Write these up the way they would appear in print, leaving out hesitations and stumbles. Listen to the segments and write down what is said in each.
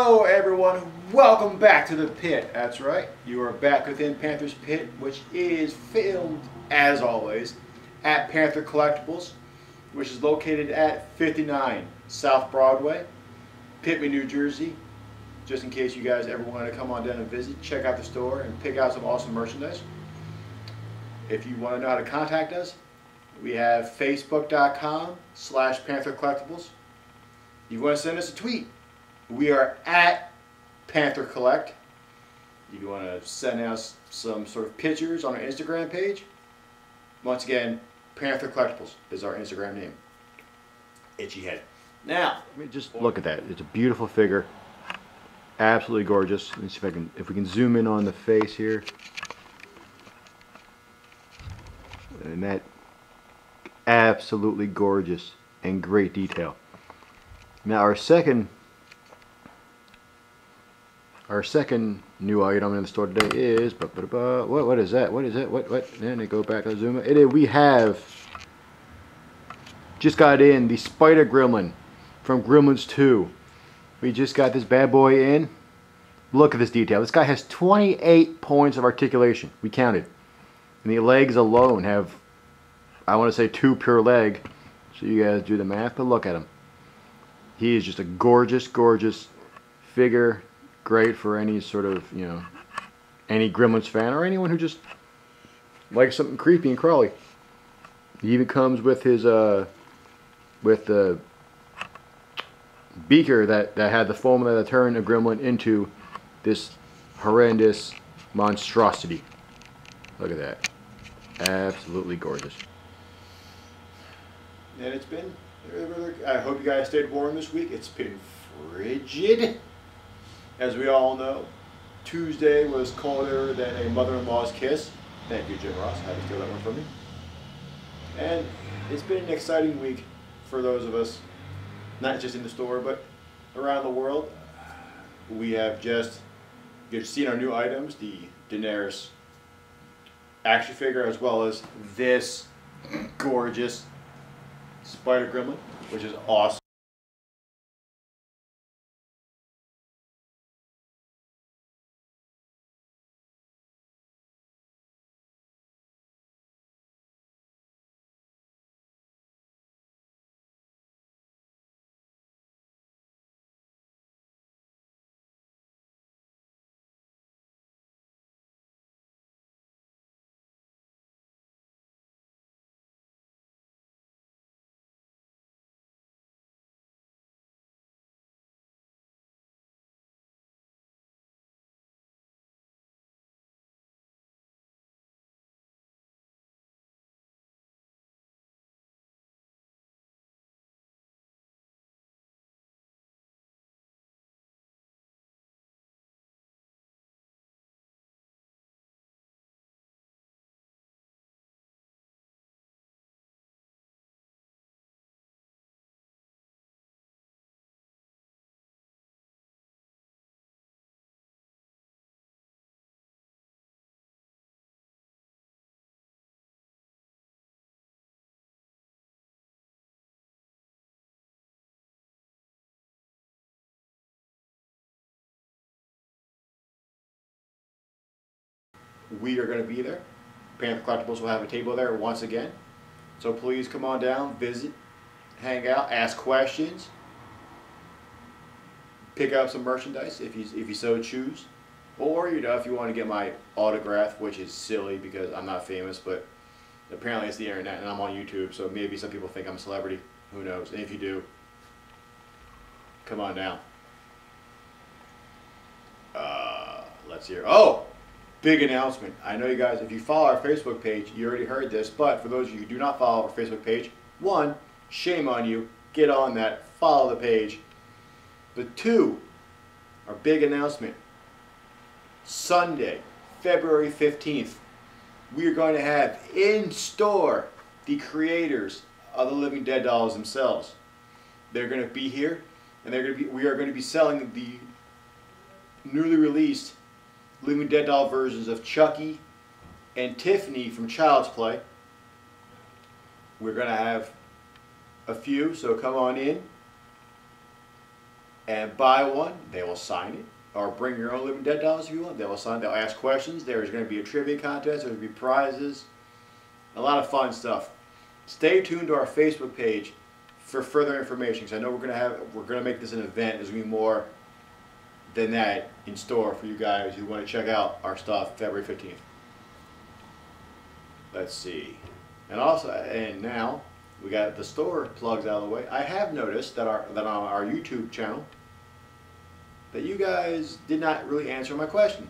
Hello everyone, welcome back to the pit. That's right, you are back within Panther's Pit, which is filmed, as always, at Panther Collectibles, which is located at 59 South Broadway, Pitman, New Jersey. Just in case you guys ever want to come on down and visit, check out the store and pick out some awesome merchandise. If you want to know how to contact us, we have facebook.com/Panther Collectibles. You want to send us a tweet, we are at Panther Collect. You want to send us some sort of pictures on our Instagram page. Once again, Panther Collectibles is our Instagram name. Itchy head. Now, just look at that. It's a beautiful figure. Absolutely gorgeous. Let me see if we can zoom in on the face here. And that, absolutely gorgeous and great detail. Now our second new item in the store today is what is that? What? Then they go back to zoom in. We have just got in the Spider Gremlin from Gremlins 2. We just got this bad boy in. Look at this detail. This guy has 28 points of articulation. We counted. And the legs alone have, I want to say, 2 per leg. So you guys do the math, but look at him. He is just a gorgeous, gorgeous figure. Great for any sort of, any Gremlins fan or anyone who just likes something creepy and crawly. He even comes with his, with the beaker that had the foam that turned a gremlin into this horrendous monstrosity. Look at that. Absolutely gorgeous. And it's been, I hope you guys stayed warm this week. It's been frigid. As we all know, Tuesday was colder than a mother-in-law's kiss. Thank you, Jim Ross. I had to steal that one from you. And it's been an exciting week for those of us, not just in the store, but around the world. We have just seen our new items, the Daenerys action figure, as well as this gorgeous Spider Gremlin, which is awesome. We are going to be there. Panther Collectibles will have a table there once again. So please come on down, visit, hang out, ask questions, pick up some merchandise if you so choose. Or, if you want to get my autograph, which is silly because I'm not famous, but apparently it's the internet and I'm on YouTube, so maybe some people think I'm a celebrity. Who knows? And if you do, come on down. Let's hear. Oh! Big announcement. I know you guys, if you follow our Facebook page, you already heard this, but for those of you who do not follow our Facebook page, 1, shame on you, get on that, follow the page. But 2, our big announcement, Sunday, February 15th, we are going to have in store the creators of the Living Dead dolls themselves. They're going to be here, and we are going to be selling the newly released Living Dead doll versions of Chucky and Tiffany from Child's Play. We're going to have a few, so come on in. and buy one. They will sign it, or bring your own Living Dead dolls if you want. They will sign. They'll ask questions. There's going to be a trivia contest. There'll be prizes. A lot of fun stuff. Stay tuned to our Facebook page for further information, because I know we're going to make this an event. There's going to be more than that in store for you guys who want to check out our stuff February 15th. Let's see. And now we got the store plugs out of the way. I have noticed that on our YouTube channel that you guys did not really answer my question,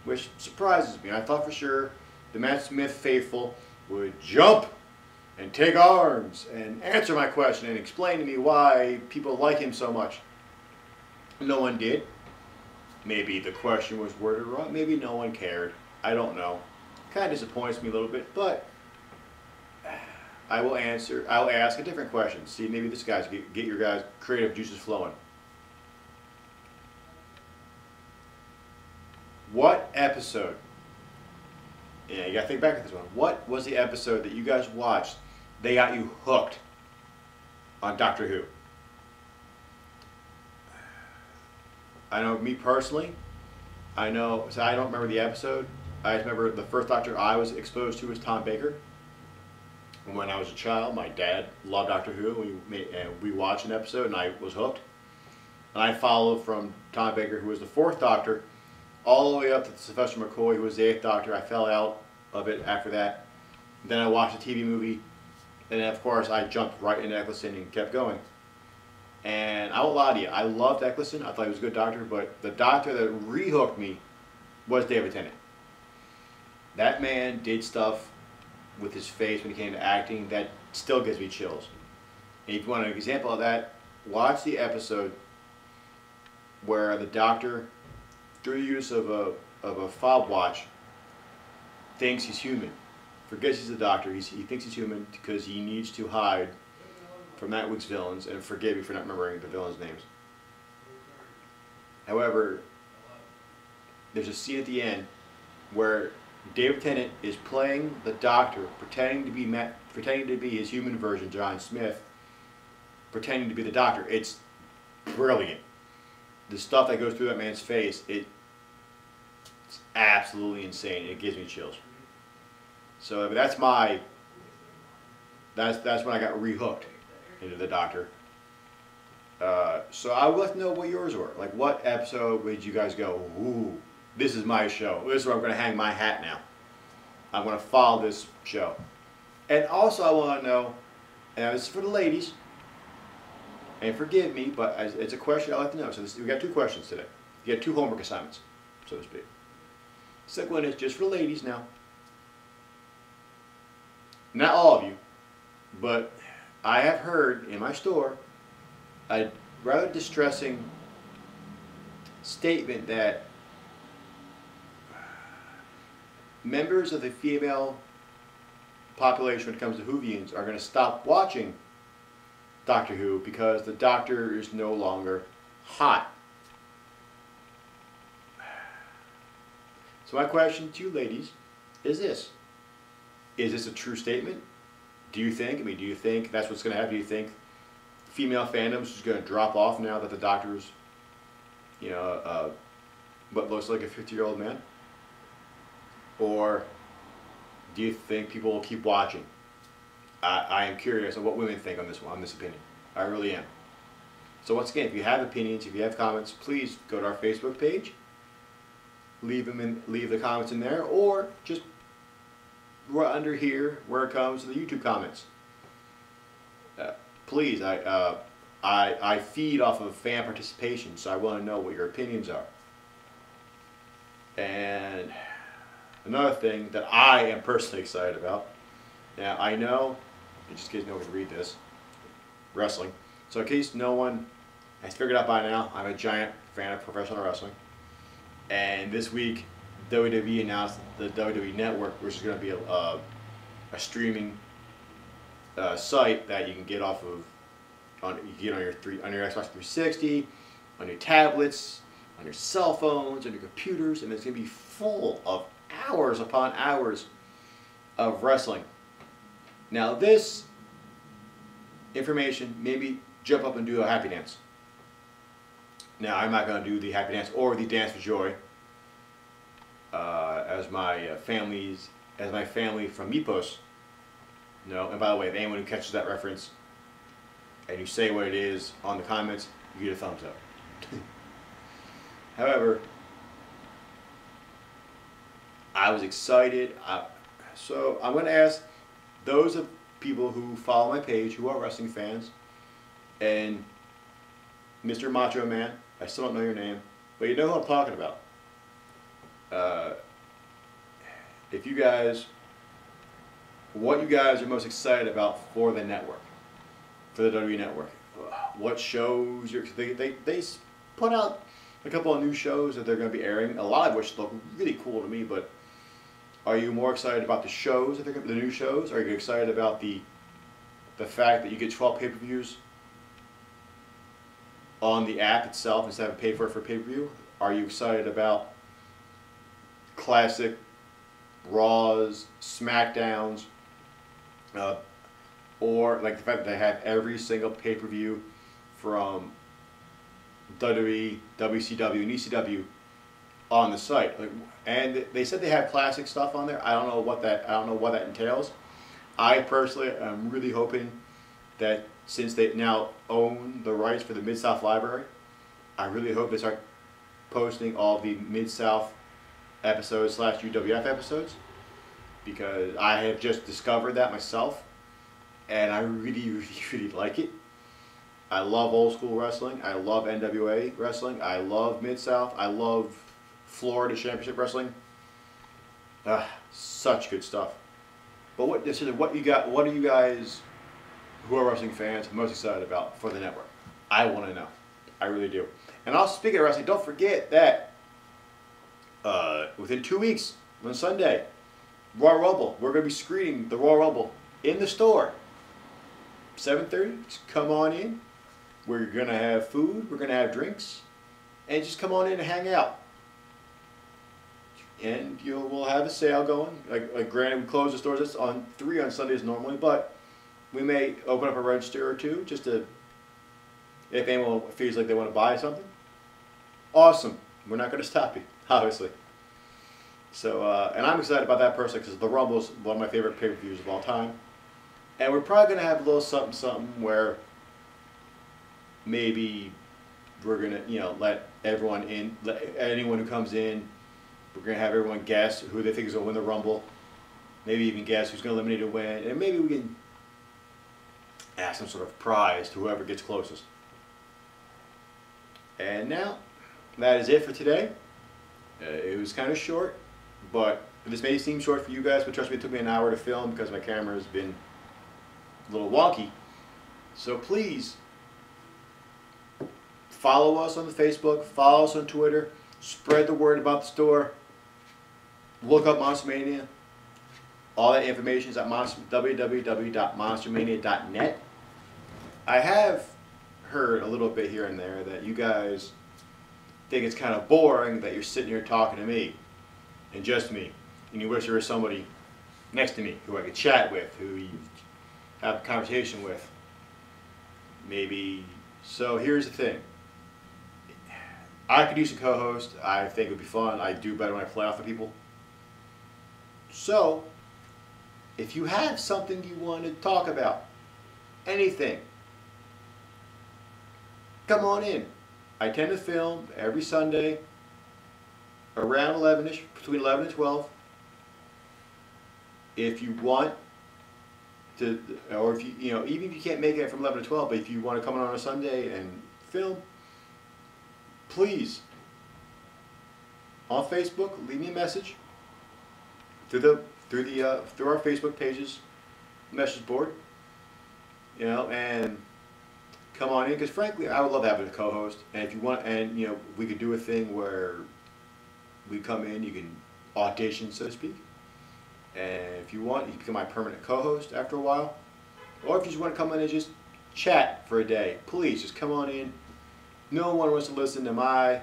which surprises me. I thought for sure the Matt Smith faithful would jump and take arms and answer my question and explain to me why people like him so much. No one did. Maybe the question was worded wrong. Maybe no one cared. I don't know. Kind of disappoints me a little bit, but I will answer. I'll ask a different question. See, maybe this guy's get your guys' creative juices flowing. What episode? Yeah, you gotta think back at this one. What was the episode that you guys watched? They got you hooked on Doctor Who. I know me personally. I don't remember the episode. I just remember the first Doctor I was exposed to was Tom Baker. When I was a child, my dad loved Doctor Who, and we watched an episode, and I was hooked. And I followed from Tom Baker, who was the 4th Doctor, all the way up to Sylvester McCoy, who was the 8th Doctor. I fell out of it after that. Then I watched a TV movie, and then of course I jumped right into Eccleston and kept going. And I won't lie to you, I loved Eccleston. I thought he was a good doctor, but the doctor that re-hooked me was David Tennant. That man did stuff with his face when he came to acting that still gives me chills. And if you want an example of that, watch the episode where the doctor, through the use of a fob watch, thinks he's human. Forgets he's a doctor. He thinks he's human because he needs to hide from that week's villains, and forgive me for not remembering the villains' names. However, there's a scene at the end where David Tennant is playing the doctor, pretending to be his human version, John Smith, pretending to be the doctor. It's brilliant. The stuff that goes through that man's face, it's absolutely insane. It gives me chills. So that's when I got re-hooked into the doctor. So I would like to know what yours were. Like, what episode did you guys go, ooh, this is my show. This is where I'm going to hang my hat now. I'm going to follow this show. And also I want to know, and this is for the ladies, and forgive me, but it's a question I'd like to know. So we got 2 questions today. You got 2 homework assignments, so to speak. The second one is just for the ladies now. Not all of you, but I have heard in my store a rather distressing statement that members of the female population when it comes to Whovians are going to stop watching Doctor Who because the Doctor is no longer hot. So my question to you ladies is this. Is this a true statement? Do you think that's what's going to happen? Do you think female fandoms is going to drop off now that the Doctor's, what looks like a 50-year-old man? Or do you think people will keep watching? I am curious of what women think on this opinion. I really am. So once again, if you have opinions, if you have comments, please go to our Facebook page. Leave the comments in there, or just right under here where it comes to the YouTube comments. Please, I feed off of fan participation, so I want to know what your opinions are. And another thing that I am personally excited about. Now I know, just in case no one can read this, wrestling. So in case no one has figured out by now, I'm a giant fan of professional wrestling. And this week, WWE announced the WWE Network, which is going to be a streaming site that you can get off of on your Xbox 360, on your tablets, on your cell phones, on your computers, and it's going to be full of hours upon hours of wrestling. Now this information, maybe jump up and do a happy dance. Now, I'm not going to do the happy dance or the dance for joy, as my family from Mypos. No, and by the way, if anyone who catches that reference and you say what it is on the comments, you get a thumbs up. However, I was excited. So I'm going to ask those of people who follow my page who are wrestling fans, and Mr. Macho Man, I still don't know your name, but you know who I'm talking about. If you guys, what you guys are most excited about for the network, for the WWE Network, what shows they put out a couple of new shows that they're going to be airing, a lot of which look really cool to me. But are you more excited about the shows, the new shows? Are you excited about the fact that you get 12 pay-per-views on the app itself instead of pay for it for pay-per-view? Are you excited about classic Raws, SmackDowns, or like the fact that they have every single pay-per-view from WWE, WCW, and ECW on the site? And they said they have classic stuff on there. I don't know what that entails. I personally am really hoping that since they now own the rights for the Mid-South Library, I really hope they start posting all the Mid-South episodes / UWF episodes, because I have just discovered that myself, and I really, really, really like it. I love old school wrestling. I love NWA wrestling. I love Mid-South. I love Florida Championship Wrestling. Such good stuff. But what are you guys who are wrestling fans most excited about for the network? I want to know. I really do. And also, speaking of wrestling, don't forget that within 2 weeks, on Sunday, Royal Rumble, we're going to be screening the Royal Rumble in the store. 7:30, just come on in. We're going to have food, we're going to have drinks, and just come on in and hang out. And we'll have a sale going. Like granted, we close the stores on 3 on Sundays normally, but we may open up a register or two just to, if anyone feels like they want to buy something. Awesome. We're not going to stop you, obviously. So, and I'm excited about that personally because the Rumble is one of my favorite pay-per-views of all time. And we're probably going to have a little something where maybe we're going to, let everyone in, let anyone who comes in, we're going to have everyone guess who they think is going to win the Rumble. Maybe even guess who's going to eliminate a win. And maybe we can ask some sort of prize to whoever gets closest. And now, that is it for today. It was kind of short, but this may seem short for you guys, but trust me, it took me an hour to film because my camera has been a little wonky. So please, follow us on the Facebook, follow us on Twitter, spread the word about the store. Look up Monster Mania. All that information is at www.monstermania.net. I have heard a little bit here and there that you guys think it's kind of boring that you're sitting here talking to me, and just me, and you wish there was somebody next to me who I could chat with, who you have a conversation with. Maybe. So here's the thing. I could use a co-host. I think it would be fun. I do better when I play off of people. So, if you have something you want to talk about, anything, come on in. I tend to film every Sunday around 11ish, between 11 and 12. If you want to, or if you, even if you can't make it from 11 to 12, but if you want to come on a Sunday and film, please, on Facebook, leave me a message through our Facebook pages, message board, and come on in, because frankly, I would love having a co-host. And if you want, and we could do a thing where we come in, you can audition, so to speak. And if you want, you can become my permanent co-host after a while. Or if you just want to come in and just chat for a day, please just come on in. No one wants to listen to my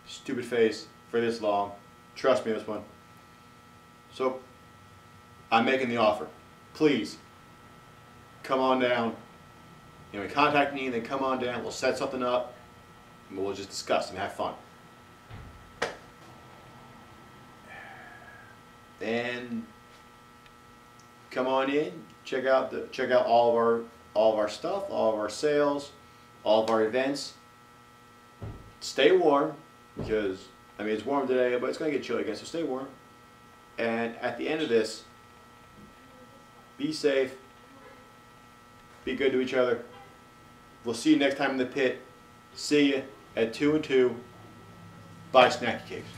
stupid face for this long. Trust me on this one. So, I'm making the offer. Please, come on down. Contact me and then come on down. We'll set something up. And we'll just discuss and have fun. And come on in, check out all of our stuff, all of our sales, all of our events. Stay warm, because I mean it's warm today, but it's gonna get chilly again, so stay warm. And at the end of this, be safe, be good to each other. We'll see you next time in the pit. See you at 2 and 2. Bye, snacky cakes.